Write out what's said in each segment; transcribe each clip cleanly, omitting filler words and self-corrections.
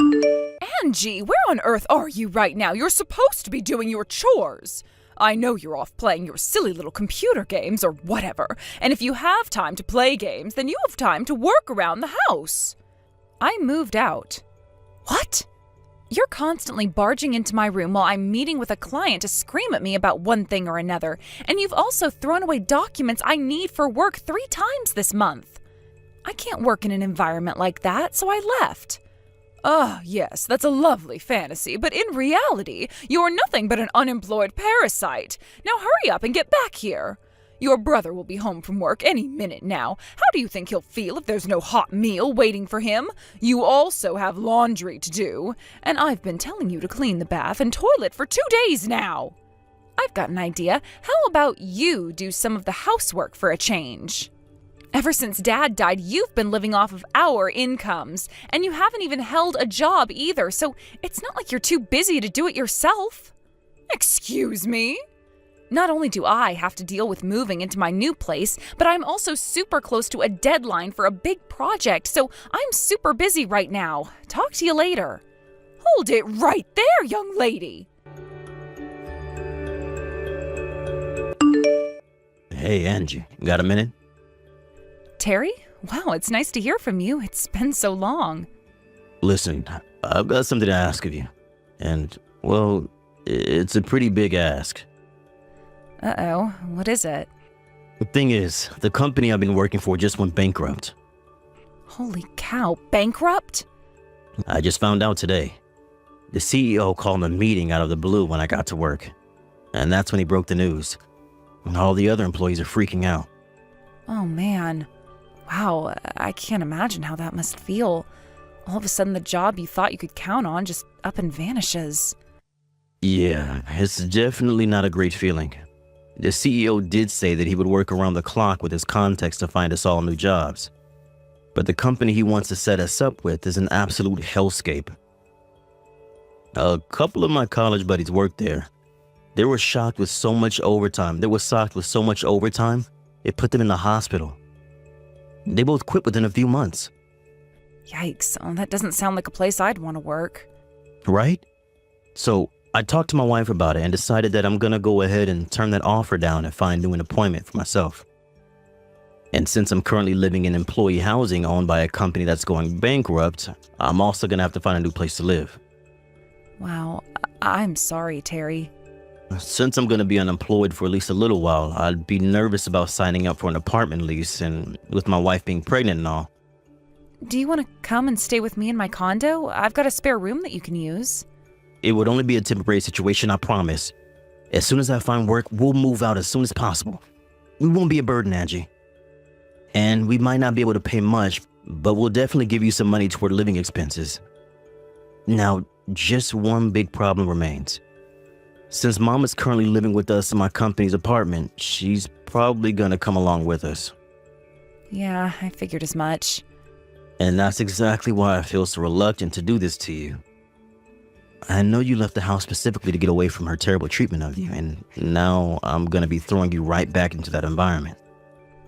Angie, where on earth are you right now? You're supposed to be doing your chores. I know you're off playing your silly little computer games or whatever, and if you have time to play games, then you have time to work around the house. I moved out. What? You're constantly barging into my room while I'm meeting with a client to scream at me about one thing or another, and you've also thrown away documents I need for work 3 times this month. I can't work in an environment like that, so I left. Ah, yes, that's a lovely fantasy, but in reality, you're nothing but an unemployed parasite. Now hurry up and get back here. Your brother will be home from work any minute now. How do you think he'll feel if there's no hot meal waiting for him? You also have laundry to do, and I've been telling you to clean the bath and toilet for 2 days now. I've got an idea. How about you do some of the housework for a change? Ever since Dad died, you've been living off of our incomes, and you haven't even held a job either, so it's not like you're too busy to do it yourself. Excuse me? Not only do I have to deal with moving into my new place, but I'm also super close to a deadline for a big project, so I'm super busy right now. Talk to you later. Hold it right there, young lady. Hey, Angie, got a minute? Terry? Wow, it's nice to hear from you. It's been so long. Listen, I've got something to ask of you. And, well, it's a pretty big ask. Uh-oh, what is it? The thing is, the company I've been working for just went bankrupt. Holy cow, bankrupt? I just found out today. The CEO called a meeting out of the blue when I got to work. And that's when he broke the news. And all the other employees are freaking out. Oh man. Wow, I can't imagine how that must feel. All of a sudden the job you thought you could count on just up and vanishes. Yeah, it's definitely not a great feeling. The CEO did say that he would work around the clock with his contacts to find us all new jobs. But the company he wants to set us up with is an absolute hellscape. A couple of my college buddies worked there. They were shocked with so much overtime. It put them in the hospital. They both quit within a few months. Yikes, oh, that doesn't sound like a place I'd want to work. Right? So I talked to my wife about it and decided that I'm gonna go ahead and turn that offer down and find new employment for myself. And since I'm currently living in employee housing owned by a company that's going bankrupt, I'm also gonna have to find a new place to live. Wow, I'm sorry, Terry. Since I'm gonna be unemployed for at least a little while, I'd be nervous about signing up for an apartment lease, and with my wife being pregnant and all. Do you want to come and stay with me in my condo? I've got a spare room that you can use. It would only be a temporary situation, I promise. As soon as I find work, we'll move out as soon as possible. We won't be a burden, Angie. And we might not be able to pay much, but we'll definitely give you some money toward living expenses. Now, just one big problem remains. Since Mom is currently living with us in my company's apartment, she's probably gonna come along with us. Yeah, I figured as much. And that's exactly why I feel so reluctant to do this to you. I know you left the house specifically to get away from her terrible treatment of you, and now I'm gonna be throwing you right back into that environment.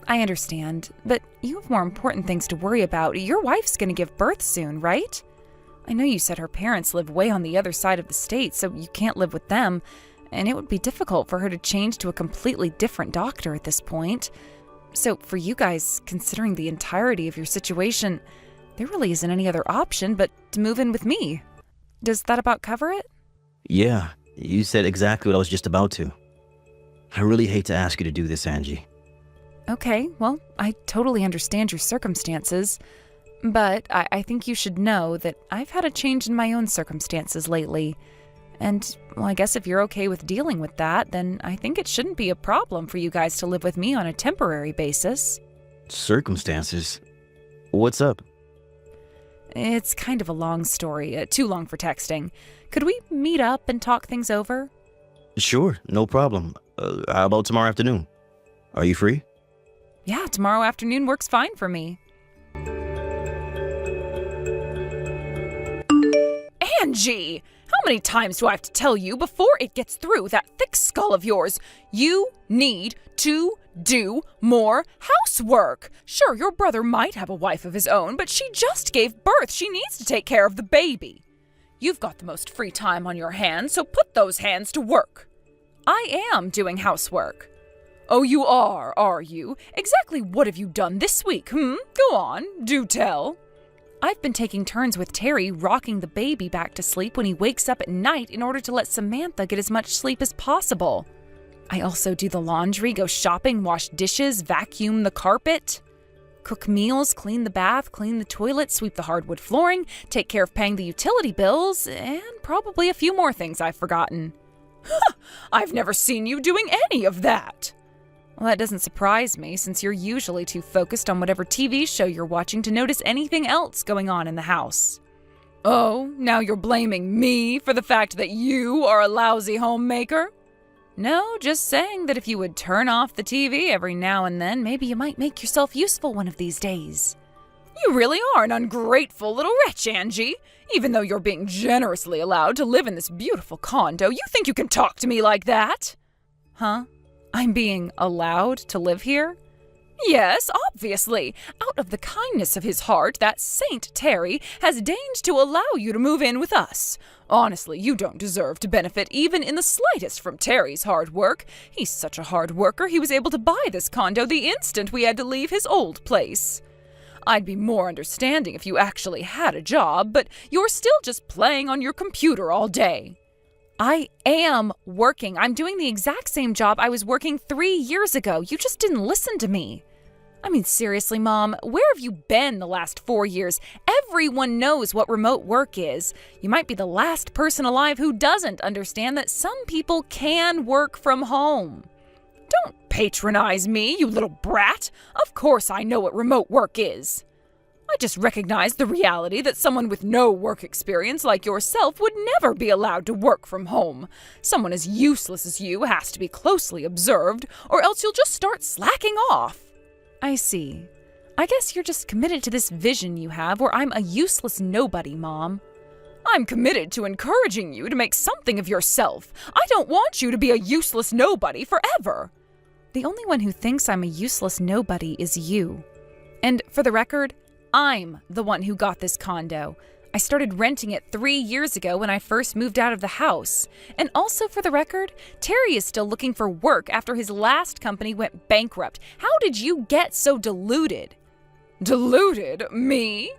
I understand, but you have more important things to worry about. Your wife's gonna give birth soon, right? I know you said her parents live way on the other side of the state, so you can't live with them, and it would be difficult for her to change to a completely different doctor at this point. So for you guys, considering the entirety of your situation, there really isn't any other option but to move in with me. Does that about cover it? Yeah, you said exactly what I was just about to. I really hate to ask you to do this, Angie. Okay, well, I totally understand your circumstances. But I think you should know that I've had a change in my own circumstances lately. And, well, I guess if you're okay with dealing with that, then I think it shouldn't be a problem for you guys to live with me on a temporary basis. Circumstances? What's up? It's kind of a long story, too long for texting. Could we meet up and talk things over? Sure, no problem. How about tomorrow afternoon? Are you free? Yeah, tomorrow afternoon works fine for me. Angie! How many times do I have to tell you before it gets through that thick skull of yours? You need to do more housework. Sure, your brother might have a wife of his own, but she just gave birth. She needs to take care of the baby. You've got the most free time on your hands, so put those hands to work. I am doing housework. Oh, you are you? Exactly what have you done this week, Go on, do tell. I've been taking turns with Terry rocking the baby back to sleep when he wakes up at night in order to let Samantha get as much sleep as possible. I also do the laundry, go shopping, wash dishes, vacuum the carpet, cook meals, clean the bath, clean the toilet, sweep the hardwood flooring, take care of paying the utility bills, and probably a few more things I've forgotten. I've never seen you doing any of that. Well, that doesn't surprise me, since you're usually too focused on whatever TV show you're watching to notice anything else going on in the house. Oh, now you're blaming me for the fact that you are a lousy homemaker? No, just saying that if you would turn off the TV every now and then, maybe you might make yourself useful one of these days. You really are an ungrateful little wretch, Angie. Even though you're being generously allowed to live in this beautiful condo, you think you can talk to me like that? Huh? I'm being allowed to live here? Yes, obviously. Out of the kindness of his heart, that Saint Terry has deigned to allow you to move in with us. Honestly, you don't deserve to benefit even in the slightest from Terry's hard work. He's such a hard worker, he was able to buy this condo the instant we had to leave his old place. I'd be more understanding if you actually had a job, but you're still just playing on your computer all day. I am working. I'm doing the exact same job I was working 3 years ago. You just didn't listen to me. I mean, seriously, Mom, where have you been the last 4 years? Everyone knows what remote work is. You might be the last person alive who doesn't understand that some people can work from home. Don't patronize me, you little brat. Of course I know what remote work is. I just recognize the reality that someone with no work experience like yourself would never be allowed to work from home. Someone as useless as you has to be closely observed, or else you'll just start slacking off. I see. I guess you're just committed to this vision you have where I'm a useless nobody, Mom. I'm committed to encouraging you to make something of yourself. I don't want you to be a useless nobody forever. The only one who thinks I'm a useless nobody is you. And for the record, I'm the one who got this condo. I started renting it 3 years ago when I first moved out of the house. And also for the record, Terry is still looking for work after his last company went bankrupt. How did you get so deluded? Deluded? Me?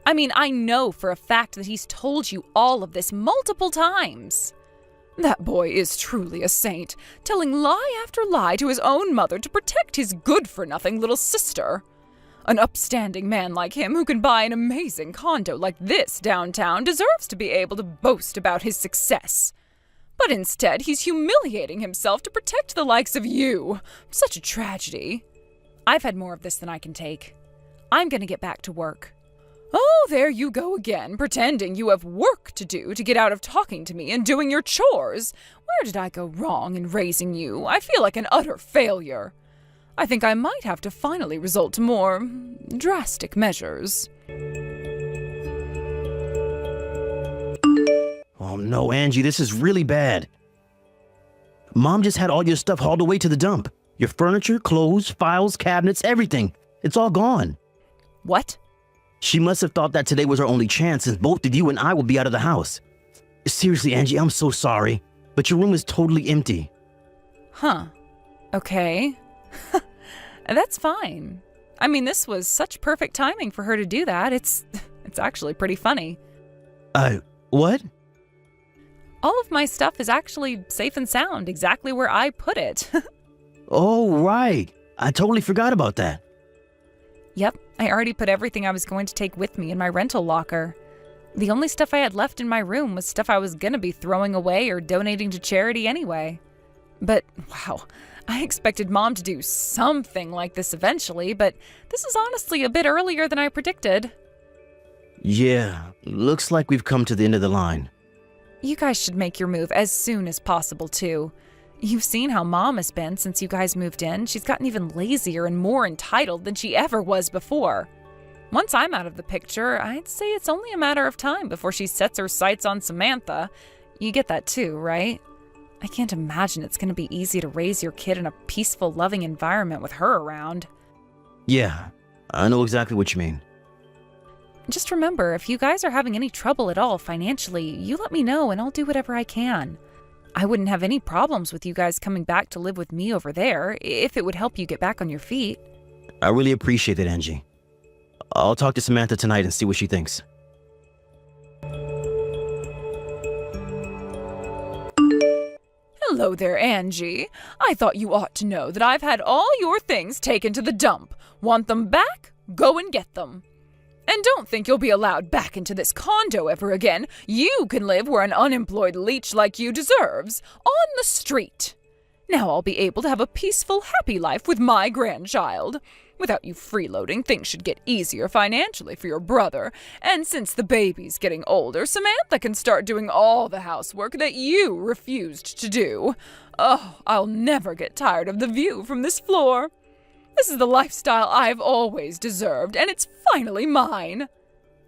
I mean, I know for a fact that he's told you all of this multiple times. That boy is truly a saint, telling lie after lie to his own mother to protect his good-for-nothing little sister. An upstanding man like him who can buy an amazing condo like this downtown deserves to be able to boast about his success. But instead, he's humiliating himself to protect the likes of you. Such a tragedy. I've had more of this than I can take. I'm gonna get back to work. Oh, there you go again, pretending you have work to do to get out of talking to me and doing your chores. Where did I go wrong in raising you? I feel like an utter failure. I think I might have to finally resort to more drastic measures. Oh no, Angie, this is really bad. Mom just had all your stuff hauled away to the dump. Your furniture, clothes, files, cabinets, everything. It's all gone. What? She must have thought that today was our only chance, since both of you and I will be out of the house. Seriously, Angie, I'm so sorry, but your room is totally empty. Huh. Okay. That's fine. I mean, this was such perfect timing for her to do that. It's actually pretty funny. What? All of my stuff is actually safe and sound, exactly where I put it. Oh, right. I totally forgot about that. Yep, I already put everything I was going to take with me in my rental locker. The only stuff I had left in my room was stuff I was gonna be throwing away or donating to charity anyway. But, wow, I expected Mom to do something like this eventually, but this is honestly a bit earlier than I predicted. Yeah, looks like we've come to the end of the line. You guys should make your move as soon as possible, too. You've seen how Mom has been since you guys moved in. She's gotten even lazier and more entitled than she ever was before. Once I'm out of the picture, I'd say it's only a matter of time before she sets her sights on Samantha. You get that too, right? I can't imagine it's going to be easy to raise your kid in a peaceful, loving environment with her around. Yeah, I know exactly what you mean. Just remember, if you guys are having any trouble at all financially, you let me know and I'll do whatever I can. I wouldn't have any problems with you guys coming back to live with me over there, if it would help you get back on your feet. I really appreciate it, Angie. I'll talk to Samantha tonight and see what she thinks. Hello there, Angie. I thought you ought to know that I've had all your things taken to the dump. Want them back? Go and get them. And don't think you'll be allowed back into this condo ever again. You can live where an unemployed leech like you deserves, on the street. Now I'll be able to have a peaceful, happy life with my grandchild. Without you freeloading, things should get easier financially for your brother. And since the baby's getting older, Samantha can start doing all the housework that you refused to do. Oh, I'll never get tired of the view from this floor. This is the lifestyle I've always deserved, and it's finally mine.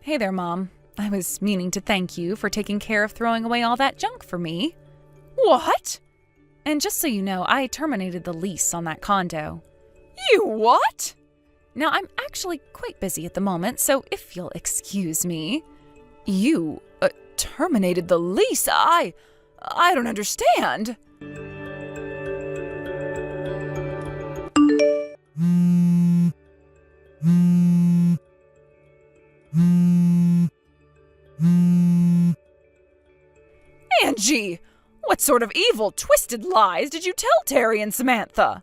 Hey there, Mom. I was meaning to thank you for taking care of throwing away all that junk for me. What? And just so you know, I terminated the lease on that condo. You what? Now, I'm actually quite busy at the moment, so if you'll excuse me. You terminated the lease? I don't understand. Angie, what sort of evil, twisted lies did you tell Terry and Samantha?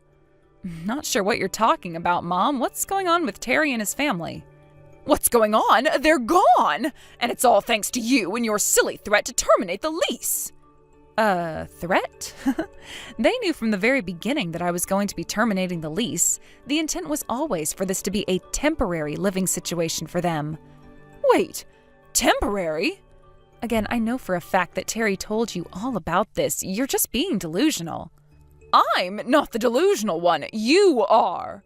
Not sure what you're talking about, Mom. What's going on with Terry and his family? What's going on? They're gone! And it's all thanks to you and your silly threat to terminate the lease. Threat? They knew from the very beginning that I was going to be terminating the lease. The intent was always for this to be a temporary living situation for them. Wait, temporary? Again, I know for a fact that Terry told you all about this. You're just being delusional. I'm not the delusional one. You are.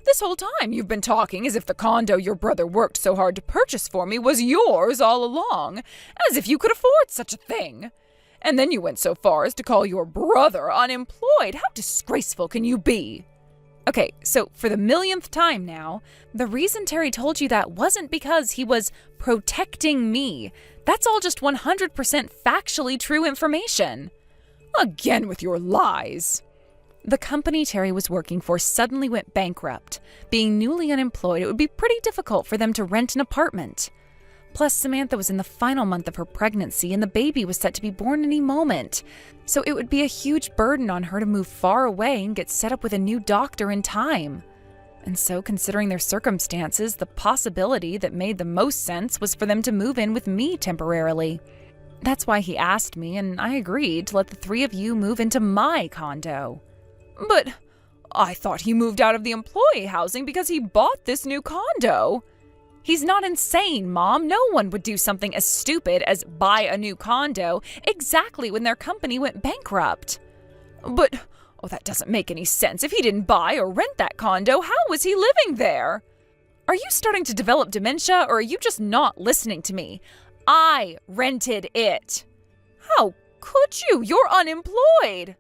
This whole time you've been talking as if the condo your brother worked so hard to purchase for me was yours all along, as if you could afford such a thing. And then you went so far as to call your brother unemployed. How disgraceful can you be? Okay, so for the millionth time now, the reason Terry told you that wasn't because he was protecting me. That's all just 100% factually true information. Again with your lies. The company Terry was working for suddenly went bankrupt. Being newly unemployed, it would be pretty difficult for them to rent an apartment. Plus, Samantha was in the final month of her pregnancy and the baby was set to be born any moment. So it would be a huge burden on her to move far away and get set up with a new doctor in time. And so, considering their circumstances, the possibility that made the most sense was for them to move in with me temporarily. That's why he asked me, and I agreed to let the three of you move into my condo. But I thought he moved out of the employee housing because he bought this new condo. He's not insane, Mom. No one would do something as stupid as buy a new condo exactly when their company went bankrupt. But, that doesn't make any sense. If he didn't buy or rent that condo, how was he living there? Are you starting to develop dementia, or are you just not listening to me? I rented it. How could you? You're unemployed.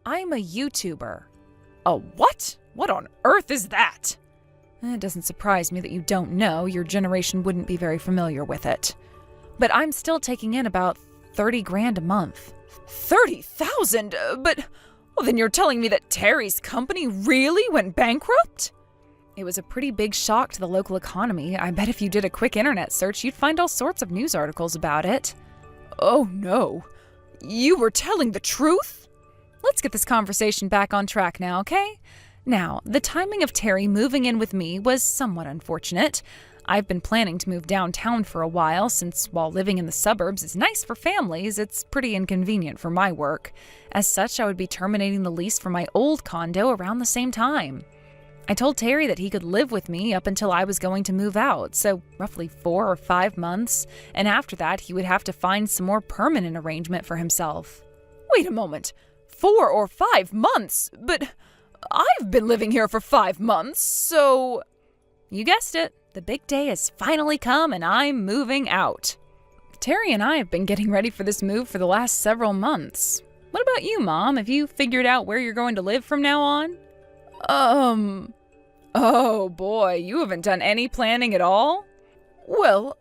I'm a YouTuber. A what? What on earth is that? It doesn't surprise me that you don't know. Your generation wouldn't be very familiar with it. But I'm still taking in about 30 grand a month. 30,000? But then you're telling me that Terry's company really went bankrupt? It was a pretty big shock to the local economy. I bet if you did a quick internet search, you'd find all sorts of news articles about it. Oh no. You were telling the truth? Let's get this conversation back on track now, okay? Now, the timing of Terry moving in with me was somewhat unfortunate. I've been planning to move downtown for a while, since while living in the suburbs is nice for families, it's pretty inconvenient for my work. As such, I would be terminating the lease for my old condo around the same time. I told Terry that he could live with me up until I was going to move out, so roughly 4 or 5 months, and after that he would have to find some more permanent arrangement for himself. Wait a moment, 4 or 5 months? But I've been living here for 5 months, so... You guessed it, the big day has finally come and I'm moving out. Terry and I have been getting ready for this move for the last several months. What about you, Mom? Have you figured out where you're going to live from now on? Oh boy, you haven't done any planning at all? Well,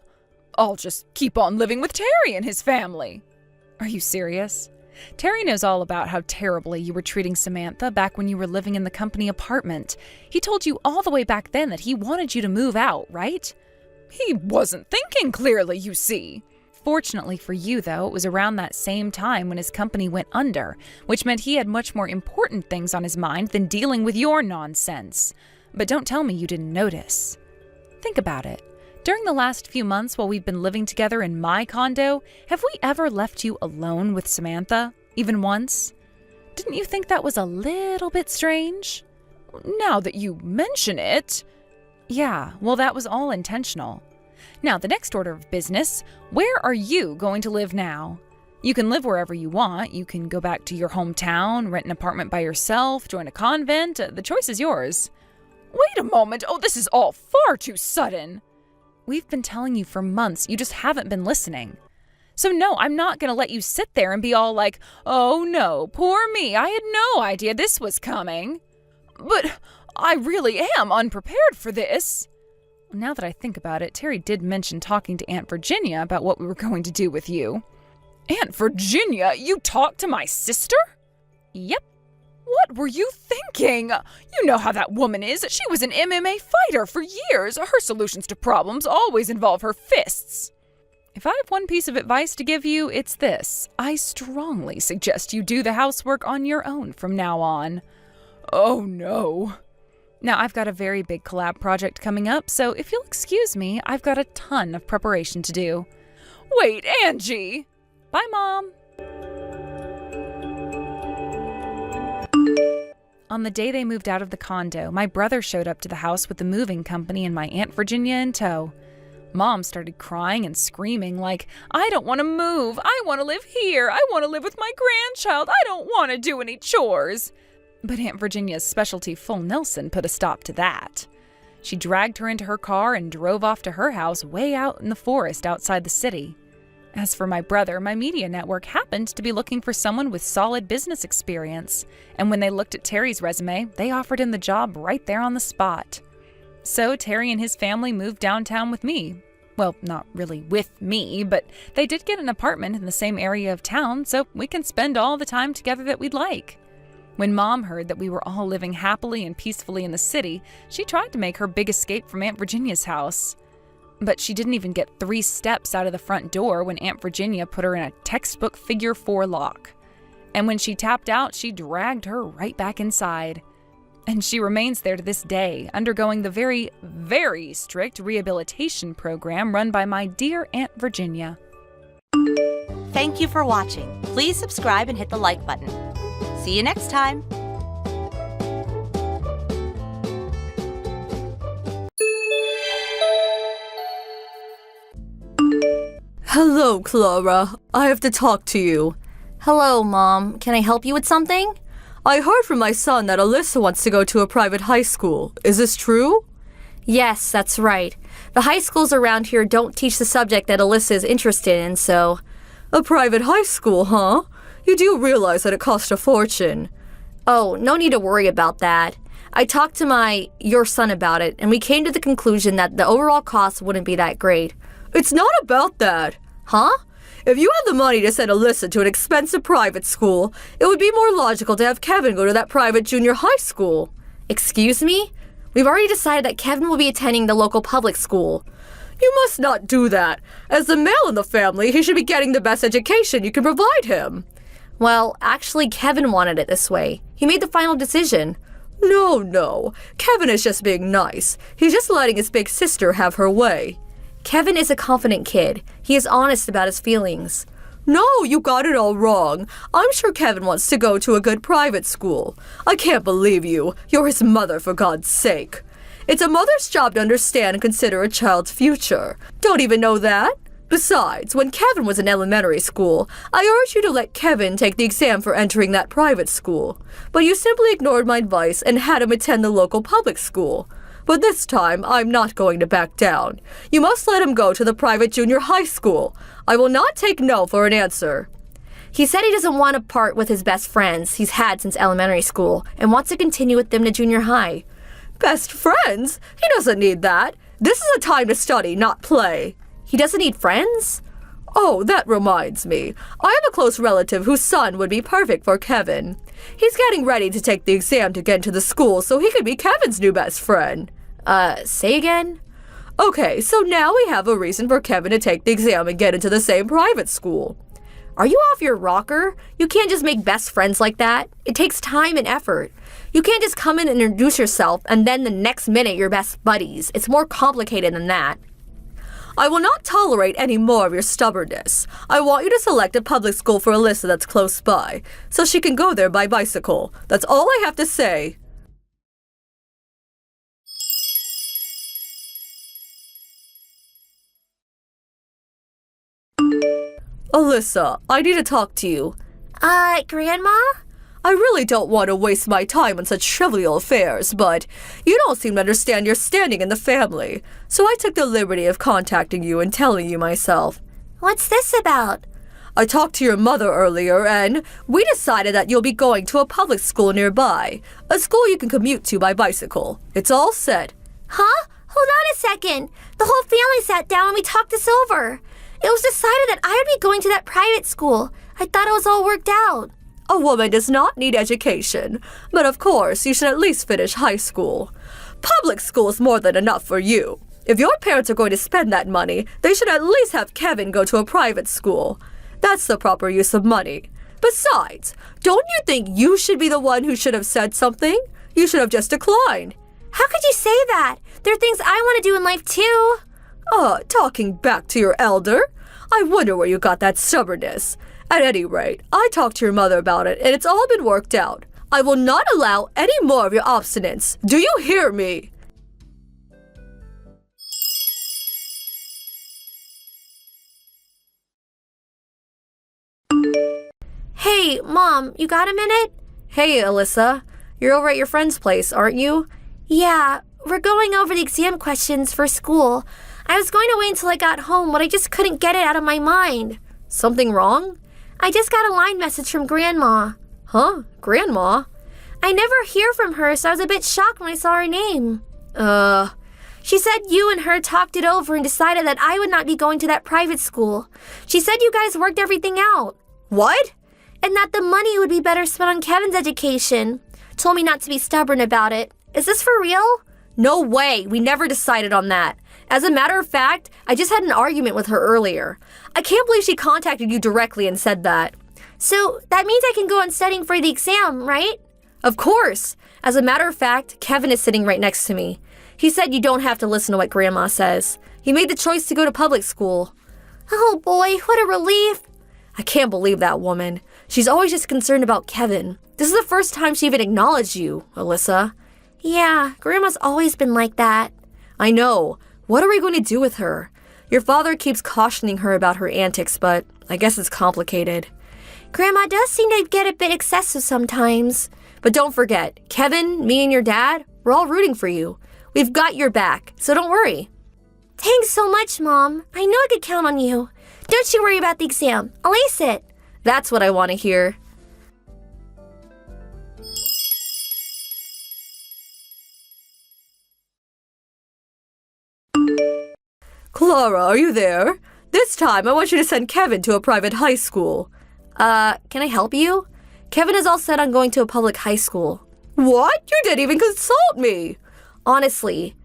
I'll just keep on living with Terry and his family. Are you serious? Terry knows all about how terribly you were treating Samantha back when you were living in the company apartment. He told you all the way back then that he wanted you to move out, right? He wasn't thinking clearly, you see. Fortunately for you, though, it was around that same time when his company went under, which meant he had much more important things on his mind than dealing with your nonsense. But don't tell me you didn't notice. Think about it. During the last few months while we've been living together in my condo, have we ever left you alone with Samantha, even once? Didn't you think that was a little bit strange? Now that you mention it. Yeah, well, that was all intentional. Now, the next order of business, where are you going to live now? You can live wherever you want. You can go back to your hometown, rent an apartment by yourself, join a convent. The choice is yours. Wait a moment. Oh, this is all far too sudden. We've been telling you for months. You just haven't been listening. So no, I'm not going to let you sit there and be all like, oh no, poor me. I had no idea this was coming. But I really am unprepared for this. Now that I think about it, Terry did mention talking to Aunt Virginia about what we were going to do with you. Aunt Virginia? You talked to my sister? Yep. What were you thinking? You know how that woman is. She was an MMA fighter for years. Her solutions to problems always involve her fists. If I have one piece of advice to give you, it's this. I strongly suggest you do the housework on your own from now on. Oh no. Now, I've got a very big collab project coming up, so if you'll excuse me, I've got a ton of preparation to do. Wait, Angie! Bye, Mom! On the day they moved out of the condo, my brother showed up to the house with the moving company and my Aunt Virginia in tow. Mom started crying and screaming like, I don't want to move. I want to live here. I want to live with my grandchild. I don't want to do any chores. But Aunt Virginia's specialty full Nelson put a stop to that. She dragged her into her car and drove off to her house way out in the forest outside the city. As for my brother, my media network happened to be looking for someone with solid business experience, and when they looked at Terry's resume, they offered him the job right there on the spot. So Terry and his family moved downtown with me. Well, not really with me, but they did get an apartment in the same area of town, so we can spend all the time together that we'd like. When Mom heard that we were all living happily and peacefully in the city, she tried to make her big escape from Aunt Virginia's house. But she didn't even get 3 steps out of the front door when Aunt Virginia put her in a textbook figure 4 lock. And when she tapped out, she dragged her right back inside. And she remains there to this day, undergoing the very, very strict rehabilitation program run by my dear Aunt Virginia. Thank you for watching. Please subscribe and hit the like button. See you next time. Hello, Clara. I have to talk to you. Hello, Mom. Can I help you with something? I heard from my son that Alyssa wants to go to a private high school. Is this true? Yes, that's right. The high schools around here don't teach the subject that Alyssa is interested in, so... A private high school, huh? You do realize that it costs a fortune. Oh, no need to worry about that. I talked to your son about it, and we came to the conclusion that the overall cost wouldn't be that great. It's not about that. Huh? If you had the money to send Alyssa to an expensive private school, it would be more logical to have Kevin go to that private junior high school. Excuse me? We've already decided that Kevin will be attending the local public school. You must not do that. As the male in the family, he should be getting the best education you can provide him. Well, actually, Kevin wanted it this way. He made the final decision. No. Kevin is just being nice. He's just letting his big sister have her way. Kevin is a confident kid. He is honest about his feelings. No, you got it all wrong. I'm sure Kevin wants to go to a good private school. I can't believe you. You're his mother, for God's sake. It's a mother's job to understand and consider a child's future. Don't even know that? Besides, when Kevin was in elementary school, I urged you to let Kevin take the exam for entering that private school. But you simply ignored my advice and had him attend the local public school. But this time, I'm not going to back down. You must let him go to the private junior high school. I will not take no for an answer. He said he doesn't want to part with his best friends he's had since elementary school and wants to continue with them to junior high. Best friends? He doesn't need that. This is a time to study, not play. He doesn't need friends? Oh, that reminds me. I have a close relative whose son would be perfect for Kevin. He's getting ready to take the exam to get into the school so he could be Kevin's new best friend. Say again? Okay, so now we have a reason for Kevin to take the exam and get into the same private school. Are you off your rocker? You can't just make best friends like that. It takes time and effort. You can't just come in and introduce yourself and then the next minute you're best buddies. It's more complicated than that. I will not tolerate any more of your stubbornness. I want you to select a public school for Alyssa that's close by, so she can go there by bicycle. That's all I have to say. Alyssa, I need to talk to you. Grandma? I really don't want to waste my time on such trivial affairs, but you don't seem to understand your standing in the family, so I took the liberty of contacting you and telling you myself. What's this about? I talked to your mother earlier, and we decided that you'll be going to a public school nearby, a school you can commute to by bicycle. It's all set. Huh? Hold on a second. The whole family sat down and we talked this over. It was decided that I would be going to that private school. I thought it was all worked out. A woman does not need education, but of course you should at least finish high school. Public school is more than enough for you. If your parents are going to spend that money, they should at least have Kevin go to a private school. That's the proper use of money. Besides, don't you think you should be the one who should have said something? You should have just declined. How could you say that? There are things I want to do in life too. Talking back to your elder? I wonder where you got that stubbornness. At any rate, I talked to your mother about it, and it's all been worked out. I will not allow any more of your obstinance. Do you hear me? Hey, Mom, you got a minute? Hey, Alyssa. You're over at your friend's place, aren't you? Yeah, we're going over the exam questions for school. I was going to wait until I got home, but I just couldn't get it out of my mind. Something wrong? I just got a line message from Grandma. Huh? Grandma? I never hear from her, so I was a bit shocked when I saw her name. She said you and her talked it over and decided that I would not be going to that private school. She said you guys worked everything out. What? And that the money would be better spent on Kevin's education. Told me not to be stubborn about it. Is this for real? No way. We never decided on that. As a matter of fact, I just had an argument with her earlier. I can't believe she contacted you directly and said that. So that means I can go on studying for the exam, right? Of course. As a matter of fact, Kevin is sitting right next to me. He said you don't have to listen to what Grandma says. He made the choice to go to public school. Oh boy, what a relief. I can't believe that woman. She's always just concerned about Kevin. This is the first time she even acknowledged you, Alyssa. Yeah, Grandma's always been like that. I know. What are we going to do with her? Your father keeps cautioning her about her antics, but I guess it's complicated. Grandma does seem to get a bit excessive sometimes. But don't forget, Kevin, me, and your dad, we're all rooting for you. We've got your back, so don't worry. Thanks so much, Mom. I know I could count on you. Don't you worry about the exam. I'll ace it. That's what I want to hear. Clara, are you there? This time, I want you to send Kevin to a private high school. Can I help you? Kevin is all set on going to a public high school. What? You didn't even consult me! Honestly,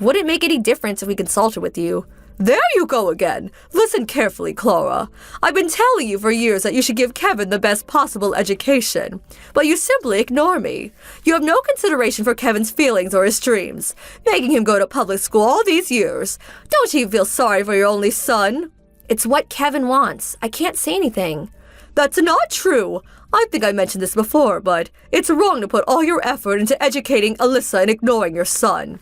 would it make any difference if we consulted with you? There you go again. Listen carefully, Clara. I've been telling you for years that you should give Kevin the best possible education, but you simply ignore me. You have no consideration for Kevin's feelings or his dreams, making him go to public school all these years. Don't you feel sorry for your only son? It's what Kevin wants. I can't say anything. That's not true. I think I mentioned this before, but it's wrong to put all your effort into educating Alyssa and ignoring your son.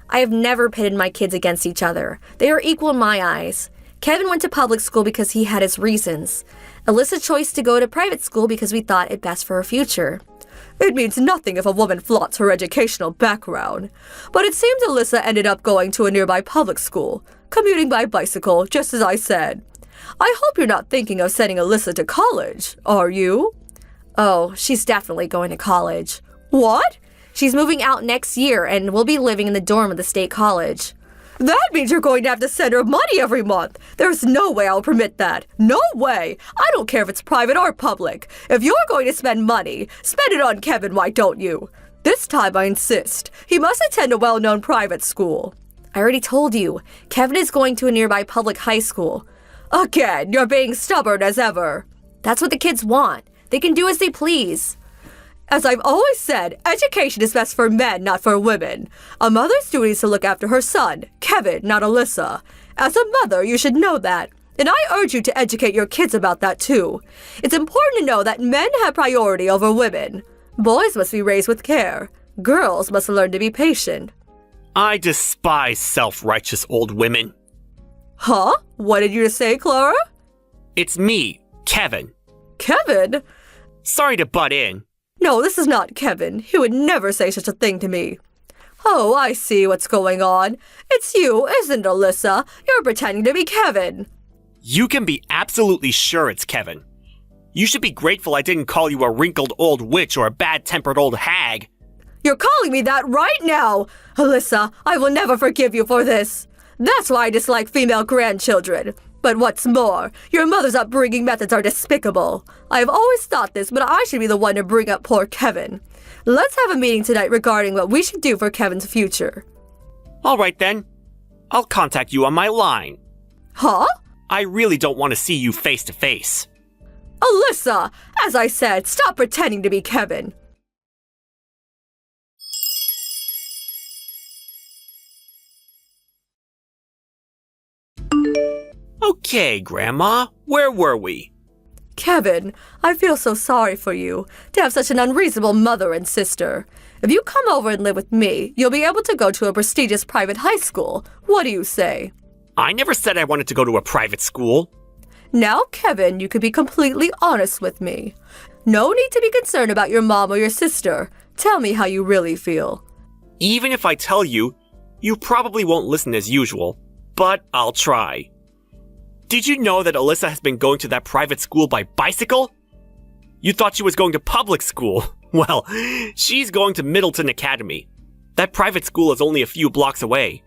I have never pitted my kids against each other. They are equal in my eyes. Kevin went to public school because he had his reasons. Alyssa chose to go to private school because we thought it best for her future. It means nothing if a woman flaunts her educational background. But it seems Alyssa ended up going to a nearby public school, commuting by bicycle, just as I said. I hope you're not thinking of sending Alyssa to college, are you? Oh, she's definitely going to college. What? She's moving out next year and will be living in the dorm of the state college. That means you're going to have to send her money every month. There's no way I'll permit that. No way. I don't care if it's private or public. If you're going to spend money, spend it on Kevin, why don't you? This time I insist. He must attend a well-known private school. I already told you. Kevin is going to a nearby public high school. Again, you're being stubborn as ever. That's what the kids want. They can do as they please. As I've always said, education is best for men, not for women. A mother's duty is to look after her son, Kevin, not Alyssa. As a mother, you should know that. And I urge you to educate your kids about that too. It's important to know that men have priority over women. Boys must be raised with care. Girls must learn to be patient. I despise self-righteous old women. Huh? What did you say, Clara? It's me, Kevin. Kevin? Sorry to butt in. No, this is not Kevin. He would never say such a thing to me. Oh, I see what's going on. It's you, isn't it, Alyssa? You're pretending to be Kevin. You can be absolutely sure it's Kevin. You should be grateful I didn't call you a wrinkled old witch or a bad-tempered old hag. You're calling me that right now! Alyssa, I will never forgive you for this. That's why I dislike female grandchildren. But what's more, your mother's upbringing methods are despicable. I have always thought this, but I should be the one to bring up poor Kevin. Let's have a meeting tonight regarding what we should do for Kevin's future. All right then. I'll contact you on my line. Huh? I really don't want to see you face to face. Alyssa, as I said, stop pretending to be Kevin. Okay, Grandma, where were we? Kevin, I feel so sorry for you, to have such an unreasonable mother and sister. If you come over and live with me, you'll be able to go to a prestigious private high school. What do you say? I never said I wanted to go to a private school. Now, Kevin, you can be completely honest with me. No need to be concerned about your mom or your sister. Tell me how you really feel. Even if I tell you, you probably won't listen as usual, but I'll try. Did you know that Alyssa has been going to that private school by bicycle? You thought she was going to public school. Well, she's going to Middleton Academy. That private school is only a few blocks away.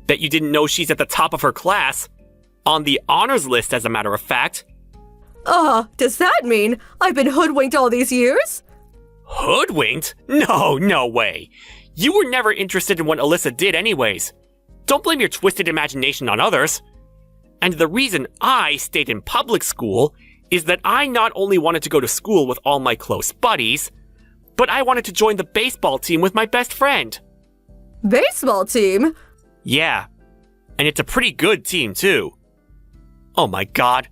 Bet you didn't know she's at the top of her class. On the honors list, as a matter of fact. Does that mean I've been hoodwinked all these years? Hoodwinked? No way. You were never interested in what Alyssa did anyways. Don't blame your twisted imagination on others. And the reason I stayed in public school is that I not only wanted to go to school with all my close buddies, but I wanted to join the baseball team with my best friend. Baseball team? Yeah, and it's a pretty good team too. Oh my god,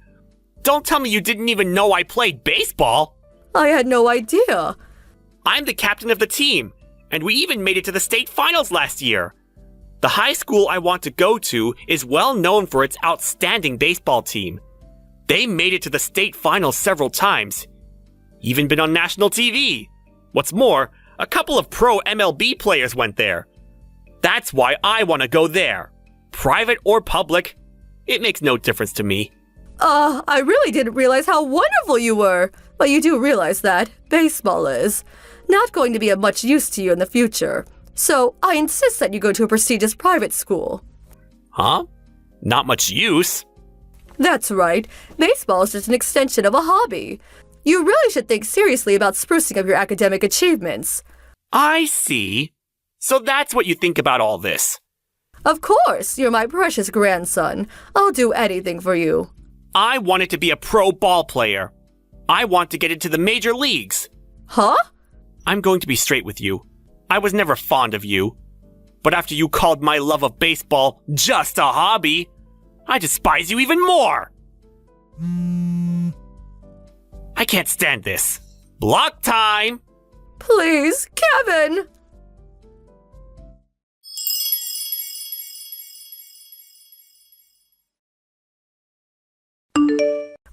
don't tell me you didn't even know I played baseball! I had no idea. I'm the captain of the team, and we even made it to the state finals last year. The high school I want to go to is well known for its outstanding baseball team. They made it to the state finals several times. Even been on national TV. What's more, a couple of pro MLB players went there. That's why I want to go there. Private or public, it makes no difference to me. I really didn't realize how wonderful you were. But you do realize that baseball is not going to be of much use to you in the future. So I insist that you go to a prestigious private school. Huh? Not much use? That's right. Baseball is just an extension of a hobby. You really should think seriously about sprucing up your academic achievements. I see. So that's what you think about all this. Of course, you're my precious grandson. I'll do anything for you. I wanted to be a pro ball player. I want to get into the major leagues. Huh? I'm going to be straight with you. I was never fond of you. But after you called my love of baseball just a hobby, I despise you even more. I can't stand this. Block time! Please, Kevin!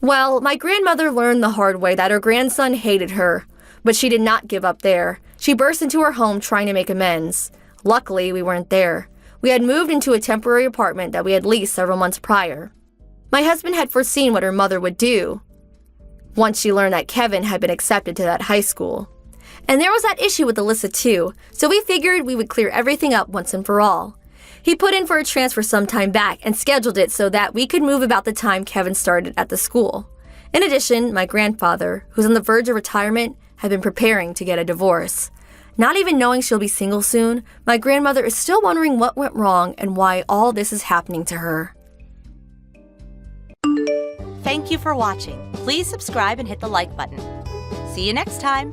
Well, my grandmother learned the hard way that her grandson hated her, but she did not give up there. She burst into her home trying to make amends. Luckily, we weren't there. We had moved into a temporary apartment that we had leased several months prior. My husband had foreseen what her mother would do once she learned that Kevin had been accepted to that high school. And there was that issue with Alyssa too, so we figured we would clear everything up once and for all. He put in for a transfer some time back and scheduled it so that we could move about the time Kevin started at the school. In addition, my grandfather, who's on the verge of retirement, had been preparing to get a divorce. Not even knowing she'll be single soon, my grandmother is still wondering what went wrong and why all this is happening to her. Thank you for watching. Please subscribe and hit the like button. See you next time.